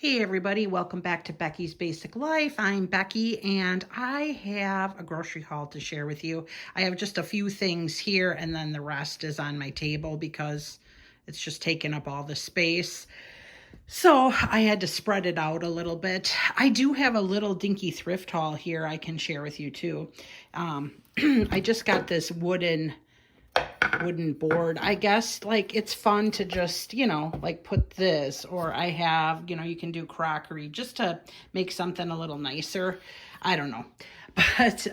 Hey everybody, welcome back to Becky's Basic Life. I'm Becky and I have a grocery haul to share with you. I have just a few things here and then the rest is on my table because it's just taking up all the space. So I had to spread it out a little bit. I do have a little dinky thrift haul here I can share with you too. I just got this wooden board. I guess like it's fun to just, like put this, or I have, you can do crockery just to make something a little nicer. I don't know. But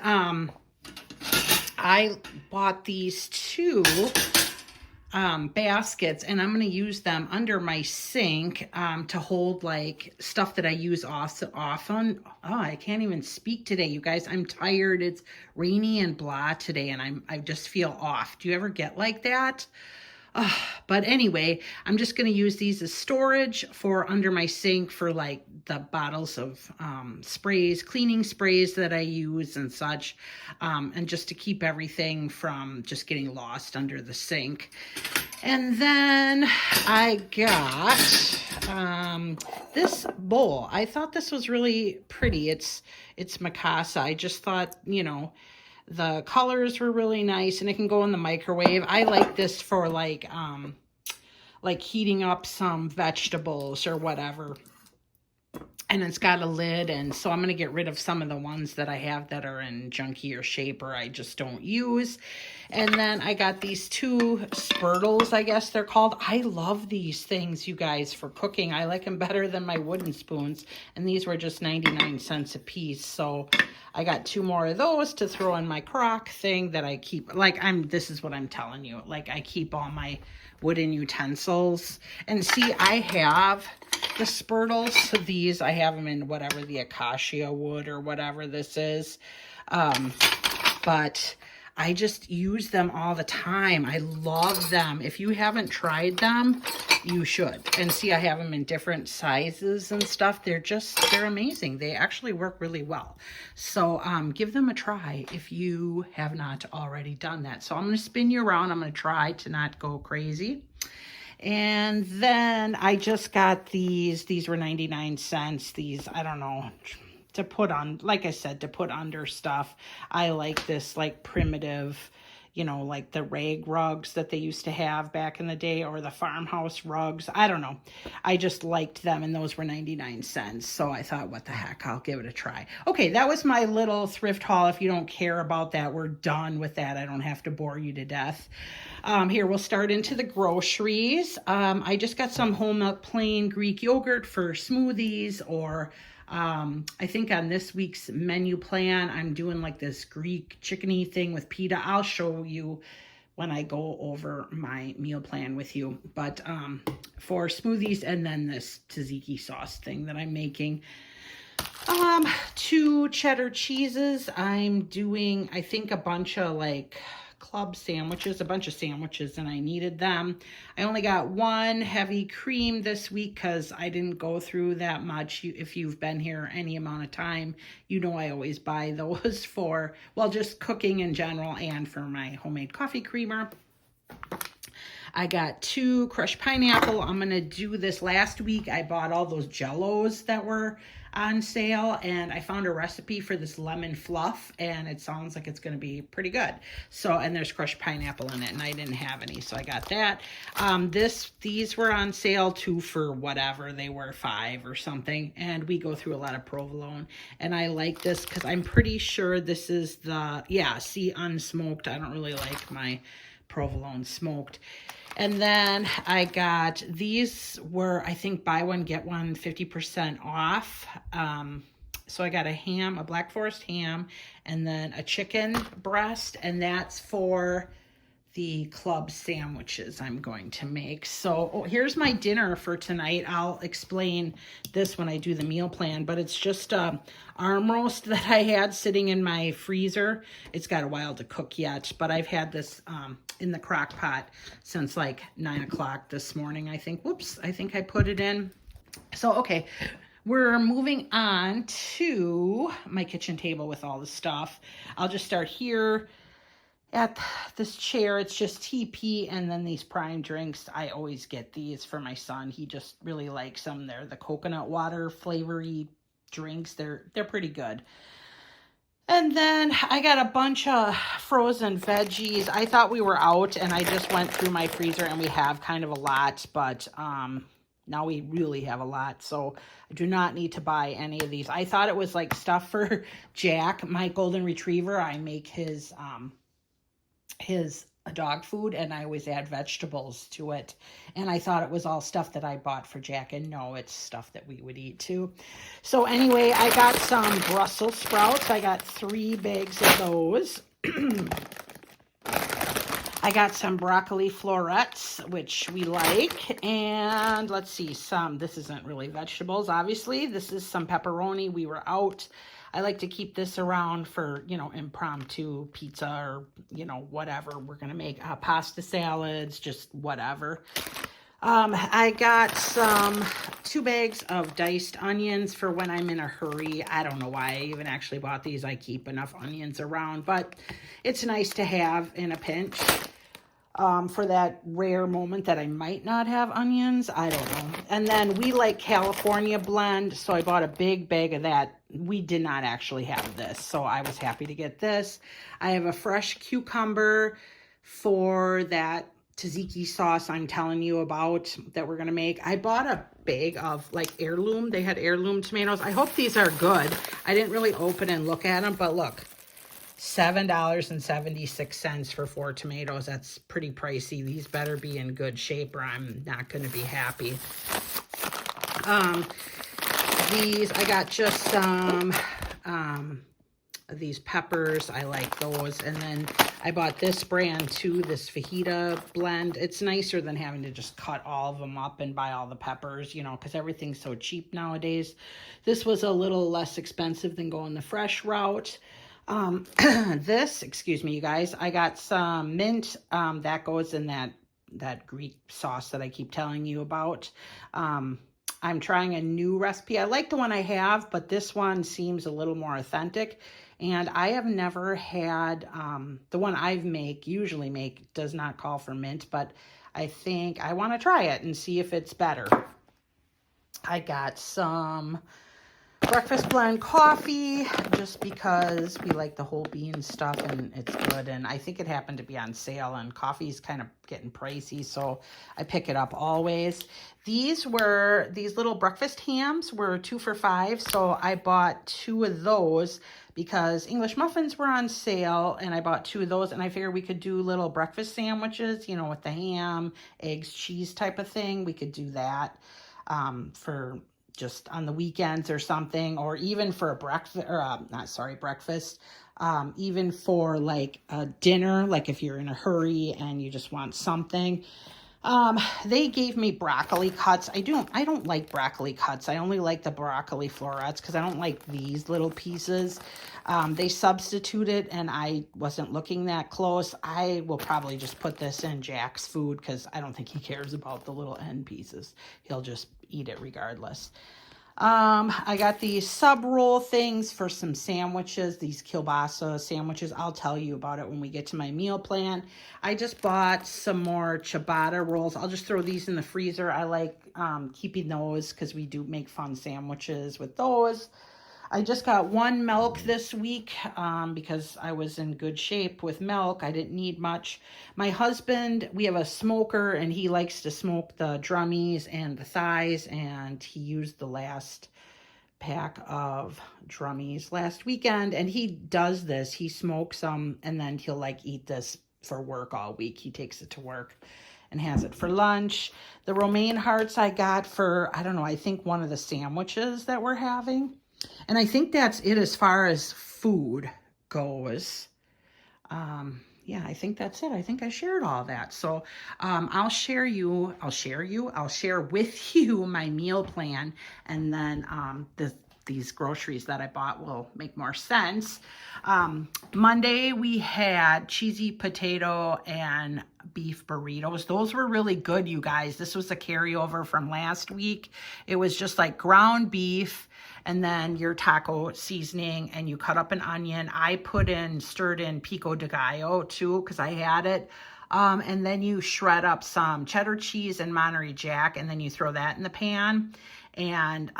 I bought these two baskets and I'm going to use them under my sink to hold like stuff that I use often. Oh, I can't even speak today, you guys. I'm tired. It's rainy and blah today and I just feel off. Do you ever get like that? But anyway, I'm just going to use these as storage for under my sink for like the bottles of sprays, cleaning sprays that I use and such, and just to keep everything from just getting lost under the sink. And then I got this bowl. I thought this was really pretty. It's Mikasa. I just thought, the colors were really nice and it can go in the microwave. I like this for like heating up some vegetables or whatever. And it's got a lid, and so I'm going to get rid of some of the ones that I have that are in junkier shape or I just don't use. And then I got these two spurtles, I guess they're called. I love these things, you guys, for cooking. I like them better than my wooden spoons, and these were just 99 cents a piece. So I got two more of those to throw in my crock thing that I keep. This is what I'm telling you. Like, I keep all my wooden utensils. And see, I have the spurtles. So these, I have them in whatever, the acacia wood or whatever this is. But I just use them all the time. I love them. If you haven't tried them, you should. And see, I have them in different sizes and stuff. They're amazing. They actually work really well. So give them a try if you have not already done that. So I'm going to spin you around. I'm going to try to not go crazy. And then I just got these. These were 99 cents. These, I don't know, to put on, like I said, to put under stuff. I like this like primitive, like the rag rugs that they used to have back in the day, or the farmhouse rugs. I don't know. I just liked them, and those were 99 cents. So I thought, what the heck, I'll give it a try. Okay, that was my little thrift haul. If you don't care about that, we're done with that. I don't have to bore you to death. Here, we'll start into the groceries. I just got some whole milk plain Greek yogurt for smoothies, or I think on this week's menu plan, I'm doing like this Greek chickeny thing with pita. I'll show you when I go over my meal plan with you. But for smoothies, and then this tzatziki sauce thing that I'm making. 2 cheddar cheeses. I'm doing, I think, a bunch of like club sandwiches, a bunch of sandwiches, and I needed them. I only got 1 heavy cream this week because I didn't go through that much. If you've been here any amount of time, you know I always buy those for, well, just cooking in general and for my homemade coffee creamer. I got 2 crushed pineapple. I'm going to do this. Last week, I bought all those Jell-Os that were on sale, and I found a recipe for this lemon fluff, and it sounds like it's going to be pretty good. So, and there's crushed pineapple in it, and I didn't have any, so I got that. These were on sale 2 for whatever. They were 5 or something, and we go through a lot of provolone, and I like this because I'm pretty sure this is the, see, unsmoked. I don't really like my provolone smoked. And then I got, these were, I think, buy one, get one 50% off. So I got a Black Forest ham, and then a chicken breast, and that's for the club sandwiches I'm going to make. So here's my dinner for tonight. I'll explain this when I do the meal plan, but it's just arm roast that I had sitting in my freezer. It's got a while to cook yet, but I've had this in the crock pot since like 9 o'clock this morning, I think. Whoops, I think I put it in. So, okay, we're moving on to my kitchen table with all the stuff. I'll just start here. at this chair. It's just TP and then these prime drinks. I always get these for my son. He just really likes them. They're the coconut water flavory drinks. They're pretty good. And then I got a bunch of frozen veggies. I thought we were out and I just went through my freezer and we have kind of a lot, but now we really have a lot. So I do not need to buy any of these. I thought it was like stuff for Jack, my golden retriever. I make his dog food and I always add vegetables to it. And I thought it was all stuff that I bought for Jack, and no, it's stuff that we would eat too. So anyway, I got some Brussels sprouts. I got 3 bags of those. I got some broccoli florets, which we like. And let's see, this isn't really vegetables, obviously. This is some pepperoni. We were out. I like to keep this around for, impromptu pizza or, whatever. We're going to make pasta salads, just whatever. I got 2 bags of diced onions for when I'm in a hurry. I don't know why I even actually bought these. I keep enough onions around, but it's nice to have in a pinch. For that rare moment that I might not have onions. I don't know. And then we like California blend, so I bought a big bag of that. We did not actually have this, so I was happy to get this. I have a fresh cucumber for that tzatziki sauce I'm telling you about that we're going to make. I bought a bag of like heirloom. They had heirloom tomatoes. I hope these are good. I didn't really open and look at them, but look. $7.76 for 4 tomatoes. That's pretty pricey. These better be in good shape or I'm not going to be happy. These, I got just some these peppers. I like those. And then I bought this brand too, this fajita blend. It's nicer than having to just cut all of them up and buy all the peppers, because everything's so cheap nowadays. This was a little less expensive than going the fresh route. Excuse me, you guys, I got some mint, that goes in that Greek sauce that I keep telling you about. I'm trying a new recipe. I like the one I have, but this one seems a little more authentic. And I have never had, the one usually make does not call for mint, but I think I want to try it and see if it's better. I got some breakfast blend coffee just because we like the whole bean stuff and it's good, and I think it happened to be on sale, and coffee's kind of getting pricey, so I pick it up always. These little breakfast hams were 2 for $5, so I bought 2 of those because English muffins were on sale, and I bought 2 of those, and I figured we could do little breakfast sandwiches, with the ham, eggs, cheese type of thing. We could do that for just on the weekends or something, or even for a breakfast, or breakfast, even for like a dinner, like if you're in a hurry and you just want something. They gave me broccoli cuts. I don't like broccoli cuts. I only like the broccoli florets because I don't like these little pieces. They substituted and I wasn't looking that close. I will probably just put this in Jack's food because I don't think he cares about the little end pieces. He'll just eat it regardless. I got these sub roll things for some sandwiches, these kielbasa sandwiches. I'll tell you about it when we get to my meal plan. I just bought some more ciabatta rolls. I'll just throw these in the freezer. I like keeping those because we do make fun sandwiches with those. I just got 1 milk this week because I was in good shape with milk. I didn't need much. My husband, we have a smoker, and he likes to smoke the drummies and the thighs, and he used the last pack of drummies last weekend, and he does this. He smokes them, and then he'll eat this for work all week. He takes it to work and has it for lunch. The romaine hearts I got for, I don't know, I think one of the sandwiches that we're having. And I think that's it as far as food goes. Yeah, I think that's it. I think I shared all that. So I'll share with you my meal plan, and then these groceries that I bought will make more sense. Monday we had cheesy potato and beef burritos. Those were really good, you guys. This was a carryover from last week. It was just like ground beef and then your taco seasoning, and you cut up an onion. I stirred in pico de gallo too, because I had it. And then you shred up some cheddar cheese and Monterey Jack, and then you throw that in the pan and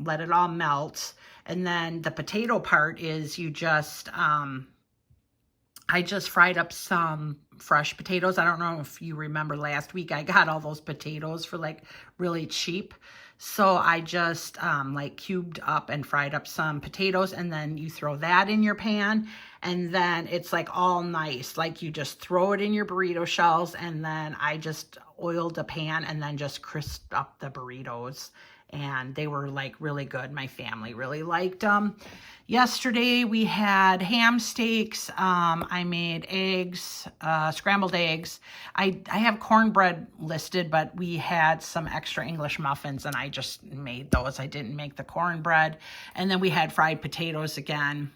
let it all melt. And then the potato part is you just, I just fried up some fresh potatoes. I don't know if you remember last week, I got all those potatoes for like really cheap. So I just like cubed up and fried up some potatoes, and then you throw that in your pan, and then it's like all nice. Like you just throw it in your burrito shells, and then I just oiled the pan and then just crisped up the burritos. And they were like really good. My family really liked them. Yesterday we had ham steaks. I made eggs, scrambled eggs. I have cornbread listed, but we had some extra English muffins and I just made those. I didn't make the cornbread. And then we had fried potatoes again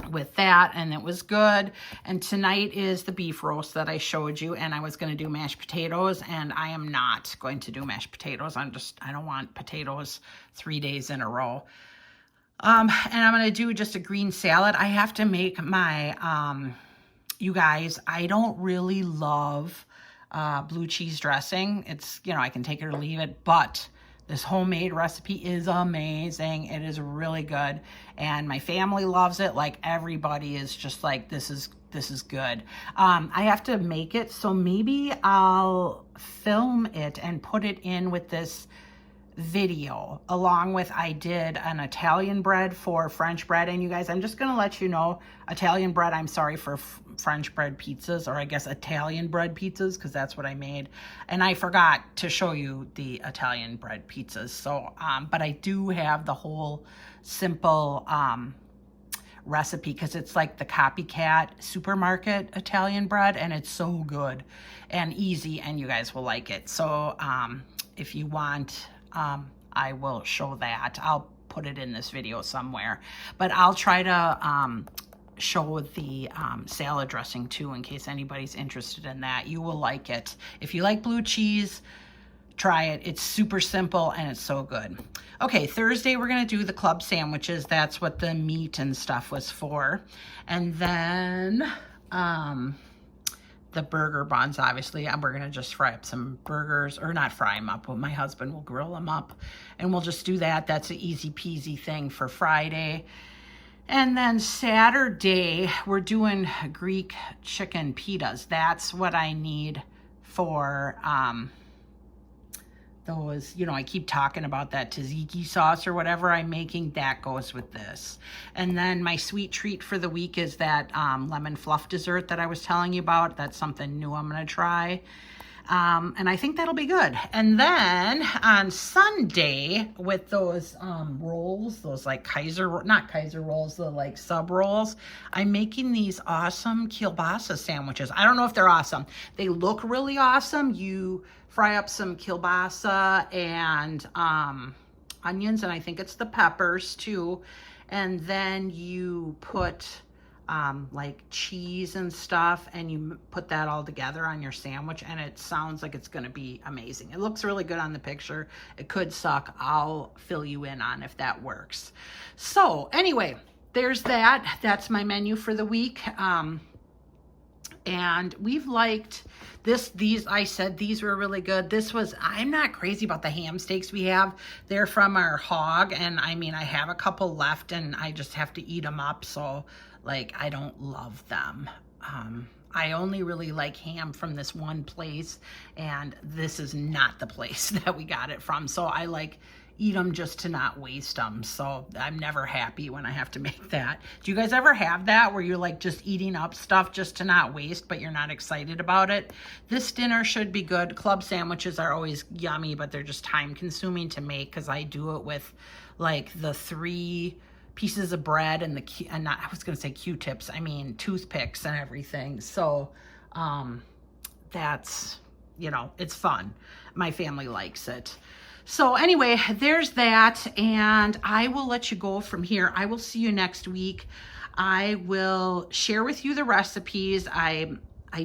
with that, and it was good. And tonight is the beef roast that I showed you, and I was going to do mashed potatoes, and I am not going to do mashed potatoes. I don't want potatoes 3 days in a row. And I'm going to do just a green salad. I have to make my, you guys, I don't really love blue cheese dressing. It's, I can take it or leave it, but this homemade recipe is amazing. It is really good. And my family loves it. Like everybody is just like, this is good. I have to make it. So maybe I'll film it and put it in with this video along with, I did an Italian bread for French bread. And you guys, I'm just going to let you know, Italian bread, I'm sorry, for French bread pizzas, or I guess Italian bread pizzas, because that's what I made. And I forgot to show you the Italian bread pizzas. So, but I do have the whole simple recipe, because it's like the copycat supermarket Italian bread, and it's so good and easy, and you guys will like it. So if you want, I will show that. I'll put it in this video somewhere, but I'll try to show the salad dressing too, in case anybody's interested in that. You will like it. If you like blue cheese, try it. It's super simple and it's so good. Okay, Thursday we're going to do the club sandwiches. That's what the meat and stuff was for. And then the burger buns, obviously, we're going to just fry up some burgers, or not fry them up, but my husband will grill them up, and we'll just do that. That's an easy peasy thing for Friday. And then Saturday, we're doing Greek chicken pitas. That's what I need for those, I keep talking about that tzatziki sauce or whatever I'm making. That goes with this. And then my sweet treat for the week is that lemon fluff dessert that I was telling you about. That's something new I'm going to try. And I think that'll be good. And then on Sunday with those rolls, those like not Kaiser rolls, the like sub rolls, I'm making these awesome kielbasa sandwiches. I don't know if they're awesome. They look really awesome. You fry up some kielbasa and onions, and I think it's the peppers too. And then you put like cheese and stuff, and you put that all together on your sandwich, and it sounds like it's going to be amazing. It looks really good on the picture. It could suck. I'll fill you in on if that works. So anyway, there's that. That's my menu for the week. And we've liked these, I said these were really good. I'm not crazy about the ham steaks we have. They're from our hog, and I mean, I have a couple left and I just have to eat them up. So like, I don't love them. I only really like ham from this one place, and this is not the place that we got it from. So I like eat them just to not waste them. So I'm never happy when I have to make that. Do you guys ever have that where you're like just eating up stuff just to not waste, but you're not excited about it? This dinner should be good. Club sandwiches are always yummy, but they're just time consuming to make, because I do it with like the 3 pieces of bread and I was going to say Q-tips. I mean, toothpicks and everything. So, that's, it's fun. My family likes it. So anyway, there's that, and I will let you go from here. I will see you next week. I will share with you the recipes I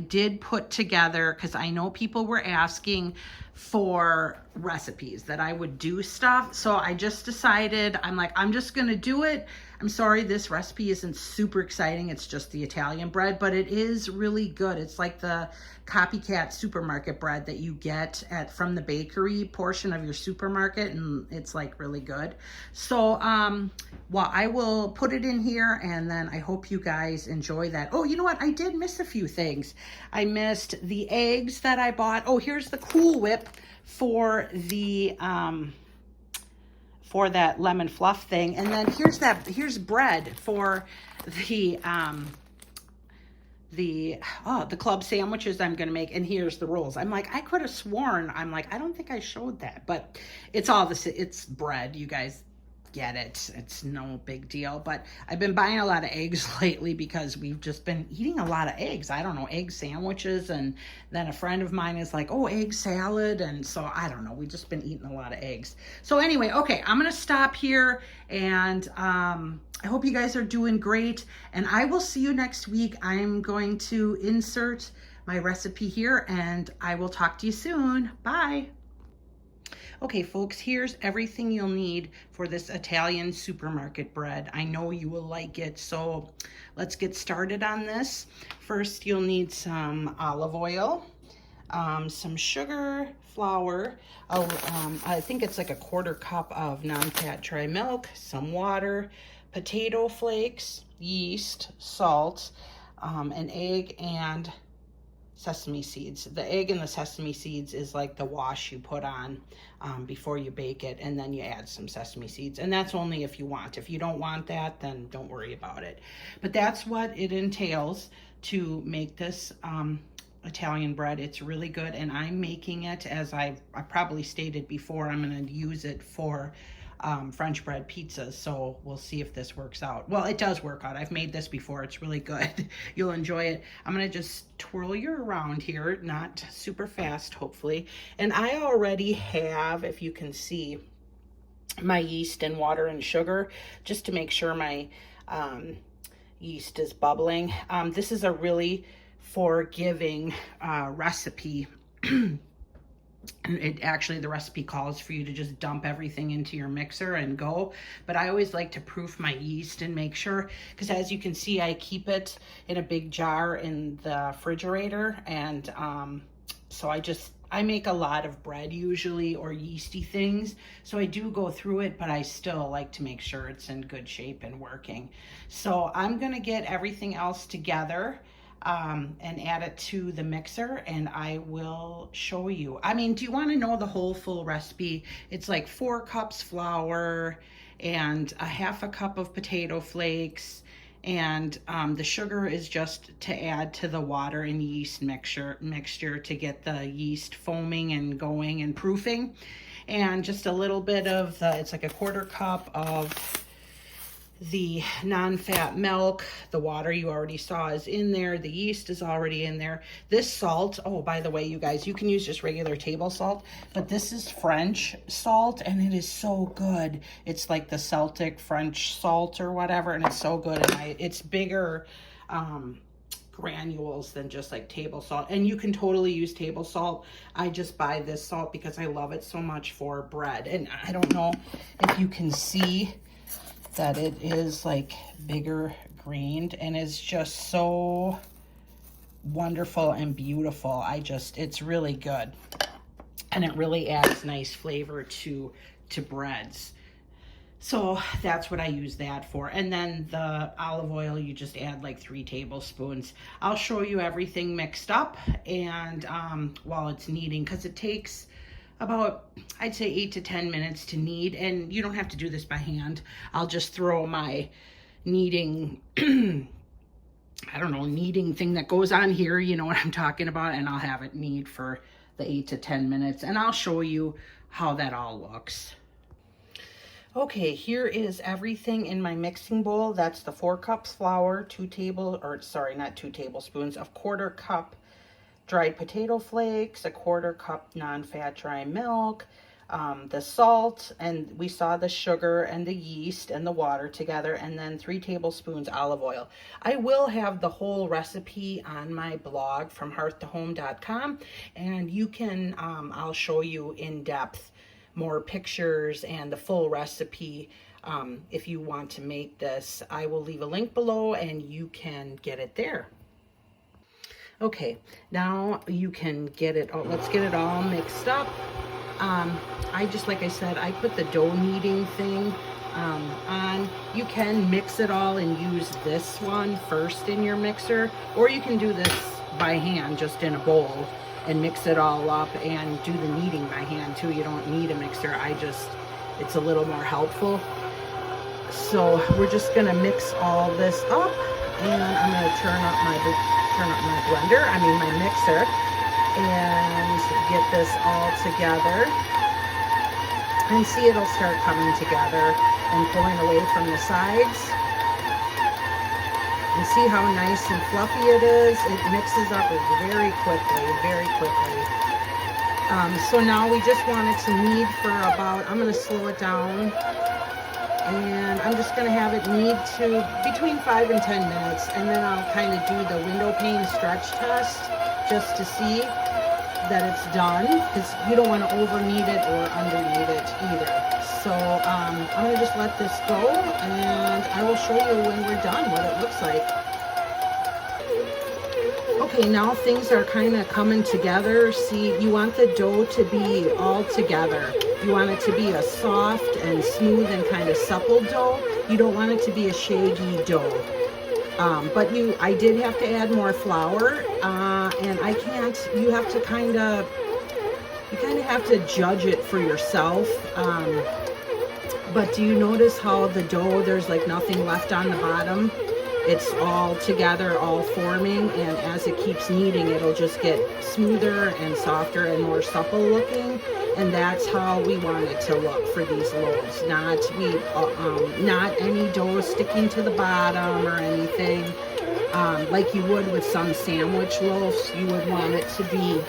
did put together, because I know people were asking for recipes that I would do stuff. So I just decided, I'm like, I'm just gonna do it. I'm sorry, this recipe isn't super exciting. It's just the Italian bread, but it is really good. It's like the copycat supermarket bread that you get from the bakery portion of your supermarket, and it's like really good. So well, I will put it in here, and then I hope you guys enjoy that. Oh, you know what? I did miss a few things. I missed the eggs that I bought. Oh, here's the Cool Whip for the for that lemon fluff thing, and then here's bread for the club sandwiches I'm gonna make, and here's the rolls. I'm like, I could have sworn, I'm like, I don't think I showed that, but it's all this, it's bread, you guys get it. It's no big deal. But I've been buying a lot of eggs lately because we've just been eating a lot of eggs. I don't know, egg sandwiches, and then a friend of mine is like, oh, egg salad, and so I don't know, we've just been eating a lot of eggs. So anyway, okay, I'm gonna stop here, and I hope you guys are doing great, and I will see you next week. I'm going to insert my recipe here, and I will talk to you soon. Bye. Okay, folks, here's everything you'll need for this Italian supermarket bread. I know you will like it, so let's get started on this. First, you'll need some olive oil, some sugar, flour, I think it's like a 1/4 cup of non-fat dry milk, some water, potato flakes, yeast, salt, an egg, and sesame seeds. The egg and the sesame seeds is like the wash you put on before you bake it, and then you add some sesame seeds, and that's only if you want. If you don't want that, then don't worry about it. But that's what it entails to make this Italian bread. It's really good, and I'm making it, as I probably stated before, I'm going to use it for French bread pizzas, so we'll see if this works out. Well, it does work out. I've made this before. It's really good. You'll enjoy it. I'm gonna just twirl you around here, not super fast, hopefully. And I already have, if you can see, my yeast and water and sugar, just to make sure my yeast is bubbling. This is a really forgiving recipe. It actually, the recipe calls for you to just dump everything into your mixer and go, but I always like to proof my yeast and make sure, because as you can see, I keep it in a big jar in the refrigerator, and so I make a lot of bread usually, or yeasty things, so I do go through it, but I still like to make sure it's in good shape and working. So I'm gonna get everything else together and add it to the mixer, and I will show you. I mean, do you want to know the whole full recipe? It's like 4 cups flour and a 1/2 cup of potato flakes, and the sugar is just to add to the water and yeast mixture to get the yeast foaming and going and proofing, and just a little bit of it's like a 1/4 cup of the non-fat milk. The water you already saw is in there. The yeast is already in there. This salt, oh, by the way, you guys, you can use just regular table salt, but this is French salt, and it is so good. It's like the Celtic French salt or whatever, and it's so good. And it's bigger granules than just like table salt, and you can totally use table salt. I just buy this salt because I love it so much for bread. And I don't know if you can see that it is like bigger grained, and it's just so wonderful and beautiful. It's really good, and it really adds nice flavor to breads. So that's what I use that for. And then the olive oil, you just add like 3 tablespoons. I'll show you everything mixed up, and while it's kneading, because it takes about, I'd say 8 to 10 minutes to knead, and you don't have to do this by hand. I'll just throw my kneading, I don't know, kneading thing that goes on here, you know what I'm talking about, and I'll have it knead for the 8 to 10 minutes, and I'll show you how that all looks. Okay, here is everything in my mixing bowl. That's the 4 cups flour, 2 tablespoons of 1/4 cup dried potato flakes, a 1/4 cup non-fat dry milk, the salt, and we saw the sugar and the yeast and the water together, and then 3 tablespoons olive oil. I will have the whole recipe on my blog from hearth2home.com, and you can, I'll show you in depth more pictures and the full recipe. If you want to make this, I will leave a link below and you can get it there. Okay, now you can get it, let's get it all mixed up. I just, like I said, I put the dough kneading thing on. You can mix it all and use this one first in your mixer, or you can do this by hand, just in a bowl, and mix it all up and do the kneading by hand too. You don't need a mixer. It's a little more helpful. So we're just gonna mix all this up, and I'm gonna turn up my blender, my mixer, and get this all together. And see, it'll start coming together and pulling away from the sides. And see how nice and fluffy it is? It mixes up very quickly, very quickly. So now we just want it to knead for about, I'm gonna slow it down, and I'm just gonna have it knead to between 5 and 10 minutes, and then I'll kind of do the window pane stretch test just to see that it's done, because you don't want to over knead it or under knead it either. So I'm gonna just let this go, and I will show you when we're done what it looks like. Okay, now things are kind of coming together. See, you want the dough to be all together. You want it to be a soft and smooth and kind of supple dough. You don't want it to be a shaggy dough. But I did have to add more flour, and you kind of have to judge it for yourself. But do you notice how the dough, there's like nothing left on the bottom? It's all together, all forming, and as it keeps kneading, it'll just get smoother and softer and more supple looking. And that's how we want it to look for these loaves. Not any dough sticking to the bottom or anything. Like you would with some sandwich loaves, you would want it to be,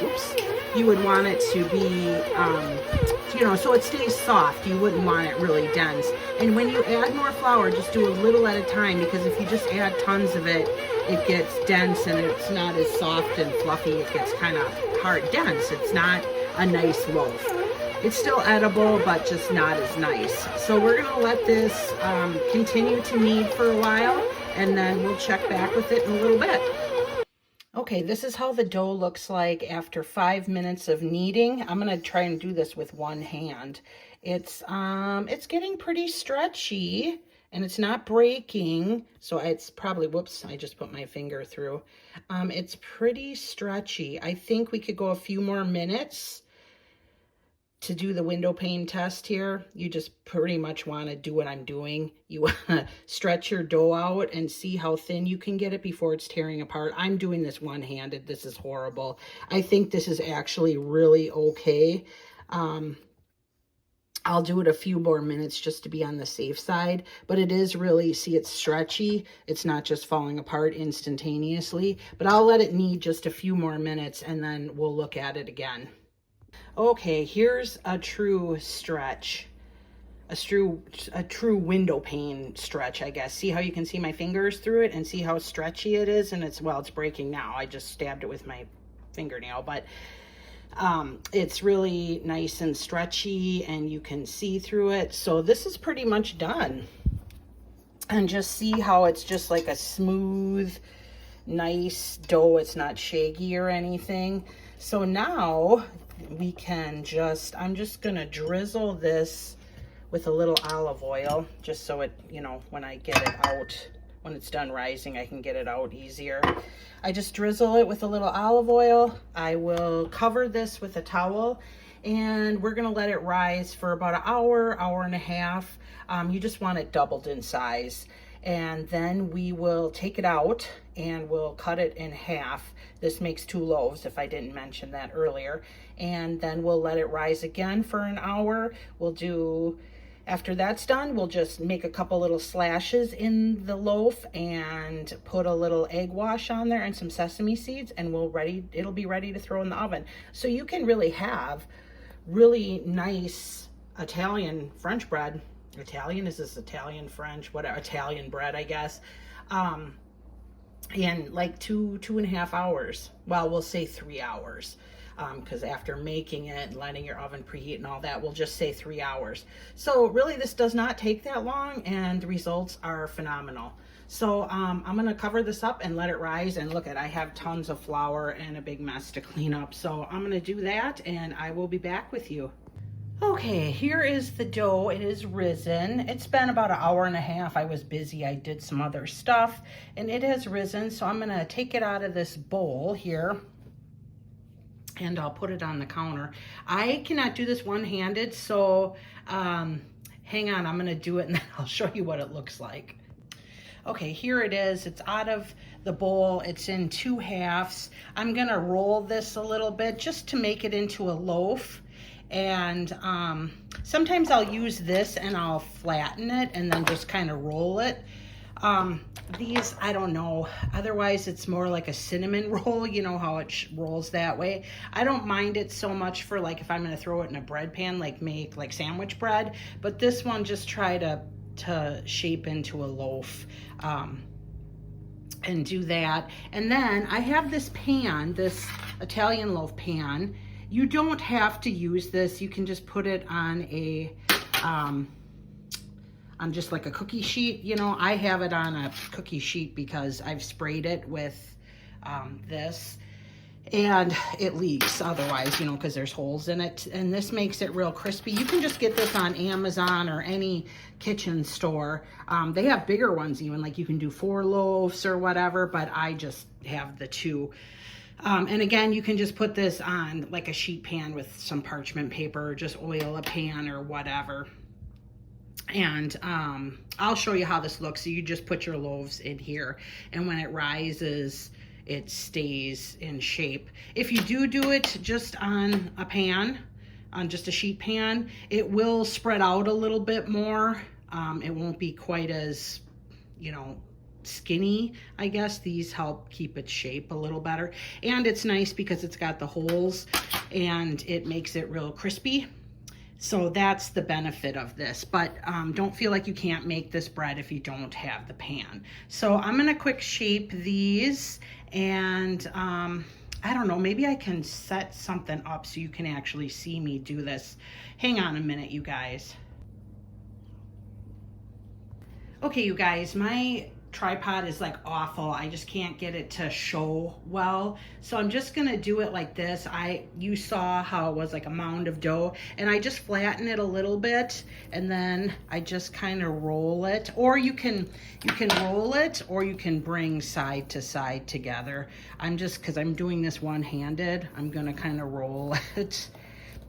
so it stays soft. You wouldn't want it really dense. And when you add more flour, just do a little at a time, because if you just add tons of it, it gets dense and it's not as soft and fluffy. It gets kind of hard, dense. It's not a nice loaf. It's still edible, but just not as nice. So we're gonna let this continue to knead for a while, and then we'll check back with it in a little bit. Okay, this is how the dough looks like after 5 minutes of kneading. I'm gonna try and do this with one hand. It's getting pretty stretchy, and it's not breaking. So it's probably, whoops, I just put my finger through. It's pretty stretchy. I think we could go a few more minutes to do the window pane test here. You just pretty much want to do what I'm doing. You want to stretch your dough out and see how thin you can get it before it's tearing apart. I'm doing this one-handed. This is horrible. I think this is actually really okay. I'll do it a few more minutes just to be on the safe side, but it is really, see, it's stretchy. It's not just falling apart instantaneously, but I'll let it knead just a few more minutes and then we'll look at it again. Okay, here's a true stretch, a true window pane stretch, I guess. See how you can see my fingers through it and see how stretchy it is? And it's breaking now. I just stabbed it with my fingernail, but it's really nice and stretchy and you can see through it. So this is pretty much done. And just see how it's just like a smooth, nice dough. It's not shaggy or anything. So now we can I'm just gonna drizzle this with a little olive oil, just so it, when I get it out, when it's done rising, I can get it out easier. I just drizzle it with a little olive oil. I will cover this with a towel, and we're gonna let it rise for about an hour, hour and a half. You just want it doubled in size. And then we will take it out and we'll cut it in half. This makes 2 loaves, if I didn't mention that earlier. And then we'll let it rise again for an hour. After that's done, we'll just make a couple little slashes in the loaf and put a little egg wash on there and some sesame seeds, and it'll be ready to throw in the oven. So you can really have really nice Italian French bread. Italian, is this Italian, French, whatever, Italian bread, I guess, in like 2.5 hours. Well, we'll say 3 hours, because after making it and letting your oven preheat and all that, we'll just say 3 hours. So really this does not take that long, and the results are phenomenal. So I'm gonna cover this up and let it rise, and look, I have tons of flour and a big mess to clean up. So I'm gonna do that, and I will be back with you. Okay, here is the dough. It is risen. It's been about 1.5 hours. I was busy. I did some other stuff, and it has risen. So I'm gonna take it out of this bowl here, and I'll put it on the counter. I cannot do this one-handed, so hang on, I'm gonna do it and then I'll show you what it looks like. Okay, here it is. It's out of the bowl. It's in 2 halves. I'm gonna roll this a little bit just to make it into a loaf. And sometimes I'll use this and I'll flatten it and then just kind of roll it. These, I don't know, otherwise it's more like a cinnamon roll, you know how it rolls that way. I don't mind it so much for like if I'm going to throw it in a bread pan, like make like sandwich bread, but this one just try to shape into a loaf, and do that. And then I have this pan, this Italian loaf pan. You don't have to use this. You can just put it on a, on just like a cookie sheet. You know, I have it on a cookie sheet because I've sprayed it with this, and it leaks otherwise, you know, because there's holes in it. And this makes it real crispy. You can just get this on Amazon or any kitchen store. They have bigger ones even, like you can do 4 loaves or whatever, but I just have the 2. And again, you can just put this on like a sheet pan with some parchment paper, or just oil a pan or whatever. And I'll show you how this looks. So you just put your loaves in here, and when it rises, it stays in shape. If you do it just on a pan, on just a sheet pan, it will spread out a little bit more. It won't be quite as, you know, skinny. I guess these help keep its shape a little better, and it's nice because it's got the holes and it makes it real crispy. So that's the benefit of this. But don't feel like you can't make this bread if you don't have the pan. So I'm gonna quick shape these, and I don't know, maybe I can set something up so you can actually see me do this. Hang on a minute, you guys. Okay, you guys, my tripod is like awful. I just can't get it to show well. So I'm just gonna do it like this. You saw how it was like a mound of dough, and I just flatten it a little bit, and then I just kind of roll it. Or you can roll it, or you can bring side to side together. I'm just, because I'm doing this one-handed, I'm gonna kind of roll it.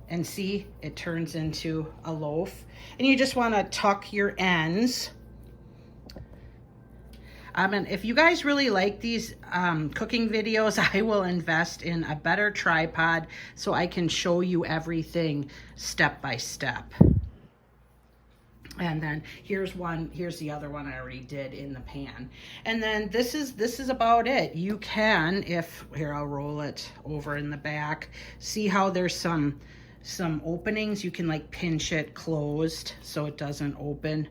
And see, it turns into a loaf. And you just wanna tuck your ends. And if you guys really like these cooking videos, I will invest in a better tripod so I can show you everything step by step. And then here's the other one I already did in the pan. And then this is about it. You can, here I'll roll it over in the back. See how there's some openings? You can like pinch it closed so it doesn't open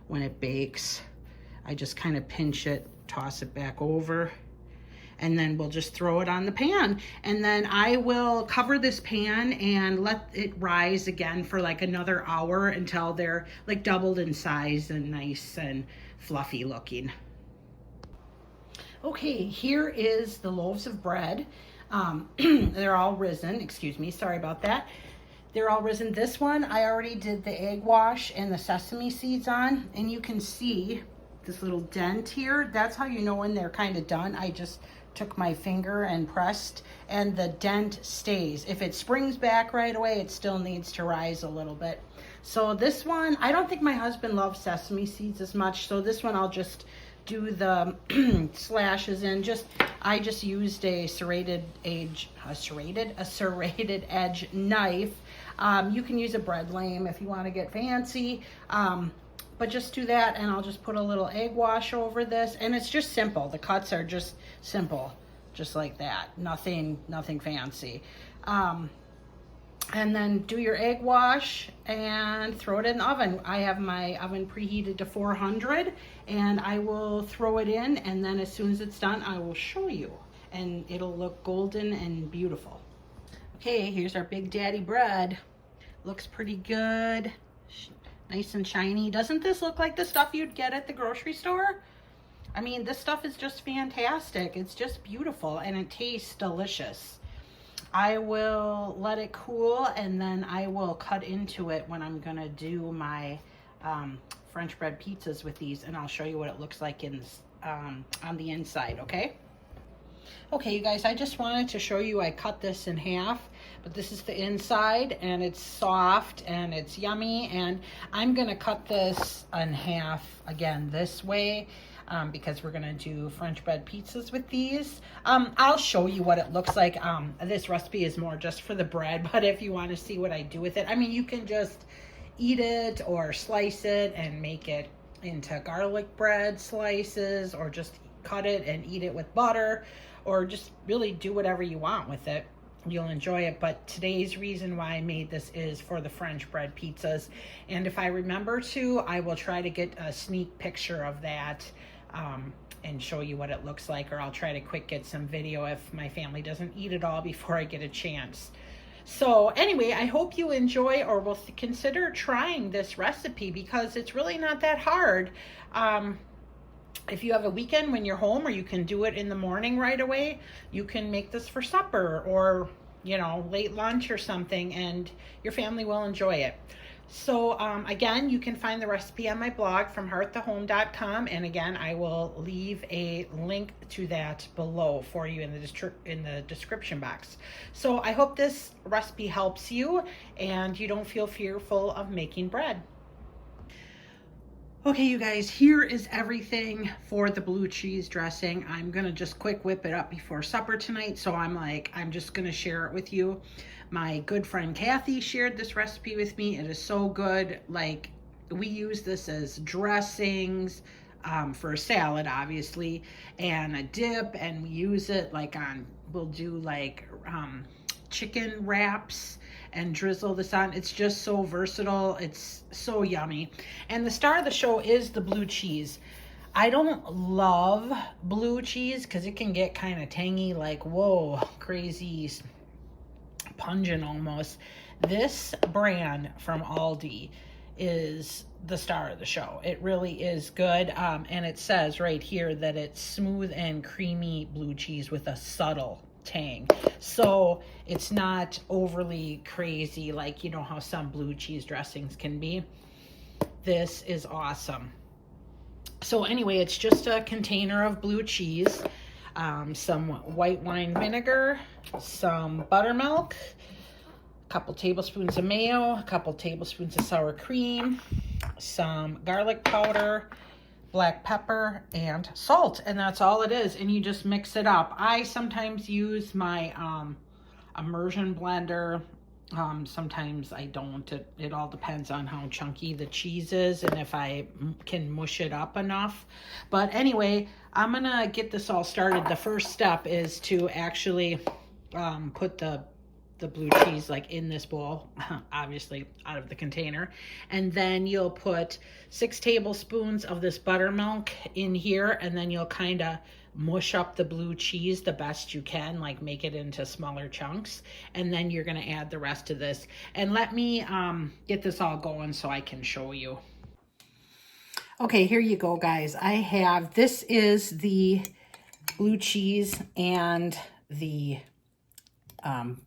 when it bakes. I just kind of pinch it, toss it back over, and then we'll just throw it on the pan. And then I will cover this pan and let it rise again for like another hour until they're like doubled in size and nice and fluffy looking. Okay, here is the loaves of bread. They're all risen, excuse me, sorry about that. They're all risen. This one, I already did the egg wash and the sesame seeds on, and you can see this little dent here. That's how you know when they're kind of done. I just took my finger and pressed, and the dent stays. If it springs back right away, it still needs to rise a little bit. So this one, I don't think my husband loves sesame seeds as much, so this one I'll just do the slashes in. I just used a serrated edge knife. You can use a bread lame if you want to get fancy. But just do that, and I'll just put a little egg wash over this, and it's just simple. The cuts are just simple, just like that. Nothing fancy. And then do your egg wash and throw it in the oven. I have my oven preheated to 400 and I will throw it in, and then as soon as it's done, I will show you. And it'll look golden and beautiful. Okay, here's our Big Daddy bread. Looks pretty good. Nice and shiny. Doesn't this look like the stuff you'd get at the grocery store? I mean, this stuff is just fantastic. It's just beautiful and it tastes delicious. I will let it cool and then I will cut into it when I'm gonna do my French bread pizzas with these, and I'll show you what it looks like in on the inside, okay? Okay, you guys, I just wanted to show you I cut this in half, but this is the inside and it's soft and it's yummy, and I'm gonna cut this in half again this way because we're gonna do French bread pizzas with these. I'll show you what it looks like. This recipe is more just for the bread, but if you want to see what I do with it, I mean, you can just eat it or slice it and make it into garlic bread slices, or just cut it and eat it with butter, or just really do whatever you want with it. You'll enjoy it, but today's reason why I made this is for the French bread pizzas. And if I remember to, I will try to get a sneak picture of that and show you what it looks like, or I'll try to quick get some video if my family doesn't eat it all before I get a chance. So anyway, I hope you enjoy or will consider trying this recipe, because it's really not that hard. If you have a weekend when you're home, or you can do it in the morning right away, you can make this for supper or, you know, late lunch or something, and your family will enjoy it. So again, you can find the recipe on my blog from hearthtohome.com, and again, I will leave a link to that below for you in the description box. So I hope this recipe helps you and you don't feel fearful of making bread. Okay, you guys, here is everything for the blue cheese dressing. I'm gonna just quick whip it up before supper tonight, so I'm just gonna share it with you. My good friend Kathy shared this recipe with me. It is so good. Like, we use this as dressings for a salad, obviously, and a dip, and we use it like we'll do like chicken wraps and drizzle this on. It's just so versatile. It's so yummy. And the star of the show is the blue cheese. I don't love blue cheese because it can get kind of tangy, like, whoa, crazy pungent almost. This brand from Aldi is the star of the show. It really is good. And it says right here that it's smooth and creamy blue cheese with a subtle tang. So it's not overly crazy like, you know, how some blue cheese dressings can be. This is awesome. So anyway, it's just a container of blue cheese, some white wine vinegar, some buttermilk, a couple tablespoons of mayo, a couple tablespoons of sour cream, some garlic powder, black pepper, and salt, and that's all it is. And you just mix it up. I sometimes use my immersion blender. Sometimes I don't. It all depends on how chunky the cheese is and if I can mush it up enough. But anyway, I'm gonna get this all started. The first step is to actually put the blue cheese like in this bowl, obviously out of the container, and then you'll put 6 tablespoons of this buttermilk in here, and then you'll kind of mush up the blue cheese the best you can, like make it into smaller chunks, and then you're going to add the rest of this. And let me get this all going so I can show you. Okay, here you go, guys. This is the blue cheese and the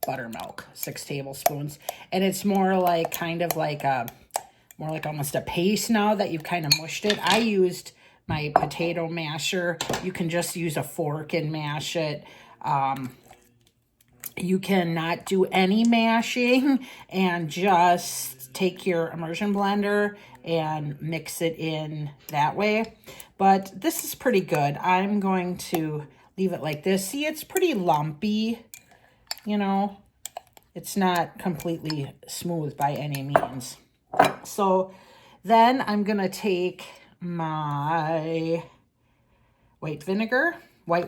buttermilk, 6 tablespoons, and it's more like more like almost a paste now that you've kind of mushed it. I used my potato masher. You can just use a fork and mash it. You cannot do any mashing and just take your immersion blender and mix it in that way. But this is pretty good. I'm going to leave it like this. See, it's pretty lumpy. You know, it's not completely smooth by any means. So then I'm going to take my white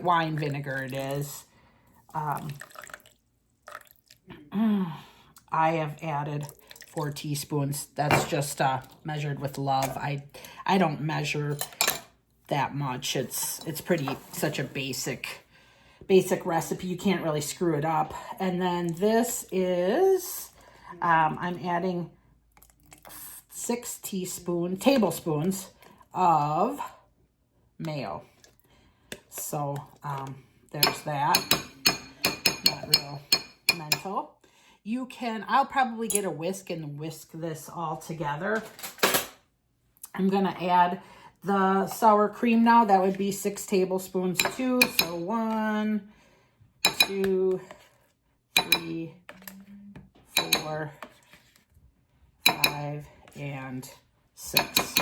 wine vinegar it is. I have added 4 teaspoons. That's just measured with love. I don't measure that much. It's pretty, such a basic recipe. You can't really screw it up. And then this is, I'm adding 6 tablespoons of mayo. So there's that. Not real mental. You can, I'll probably get a whisk and whisk this all together. I'm gonna add the sour cream now. That would be 6 tablespoons too. So 1, 2, 3, 4, 5, and 6.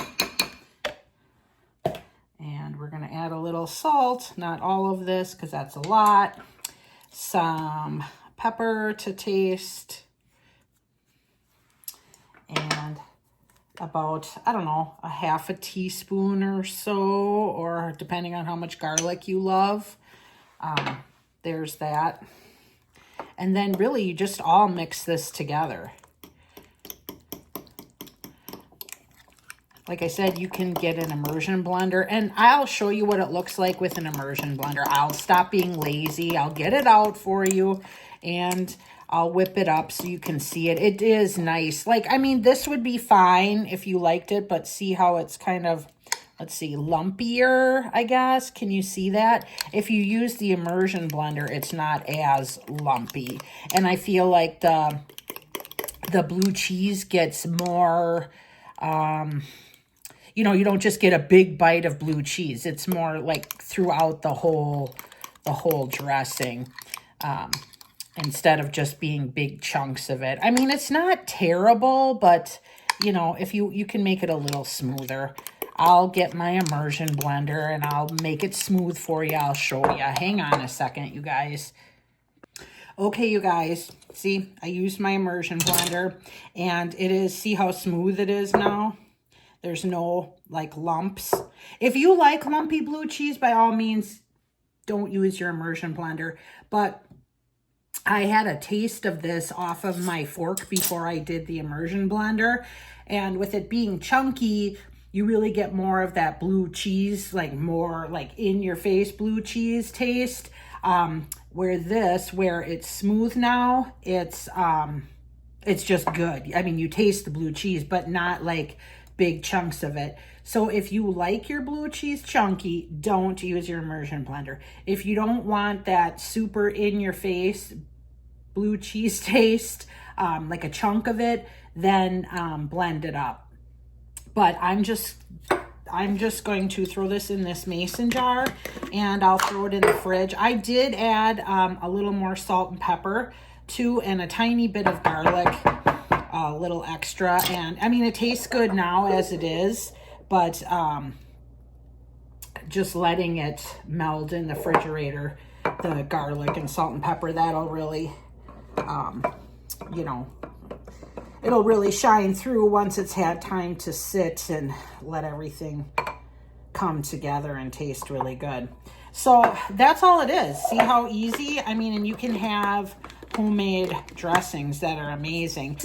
And we're gonna add a little salt, not all of this because that's a lot. Some pepper to taste. And about, I don't know, a half a teaspoon or so, or depending on how much garlic you love. There's that. And then really you just all mix this together. Like I said, you can get an immersion blender, and I'll show you what it looks like with an immersion blender. I'll stop being lazy. I'll get it out for you, and I'll whip it up so you can see it. It is nice. Like, I mean, this would be fine if you liked it, but see how it's kind of, let's see, lumpier, I guess. Can you see that? If you use the immersion blender, it's not as lumpy. And I feel like the blue cheese gets more, you know, you don't just get a big bite of blue cheese. It's more like throughout the whole dressing, instead of just being big chunks of it. I mean, it's not terrible, but you know, if you can make it a little smoother. I'll get my immersion blender and I'll make it smooth for you. I'll show you. Hang on a second, you guys. Okay, you guys, see, I used my immersion blender and it is, see how smooth it is now? There's no like lumps. If you like lumpy blue cheese, by all means, don't use your immersion blender. But I had a taste of this off of my fork before I did the immersion blender. And with it being chunky, you really get more of that blue cheese, like more like in your face blue cheese taste. Where it's smooth now, it's just good. I mean, you taste the blue cheese, but not like big chunks of it. So if you like your blue cheese chunky, don't use your immersion blender. If you don't want that super in your face blue cheese taste, like a chunk of it, then blend it up. But I'm just going to throw this in this mason jar and I'll throw it in the fridge. I did add a little more salt and pepper too, and a tiny bit of garlic, a little extra. And I mean, it tastes good now as it is, but just letting it meld in the refrigerator, the garlic and salt and pepper, that'll really, you know, it'll really shine through once it's had time to sit and let everything come together and taste really good. So that's all it is. See how easy? I mean, and you can have homemade dressings that are amazing.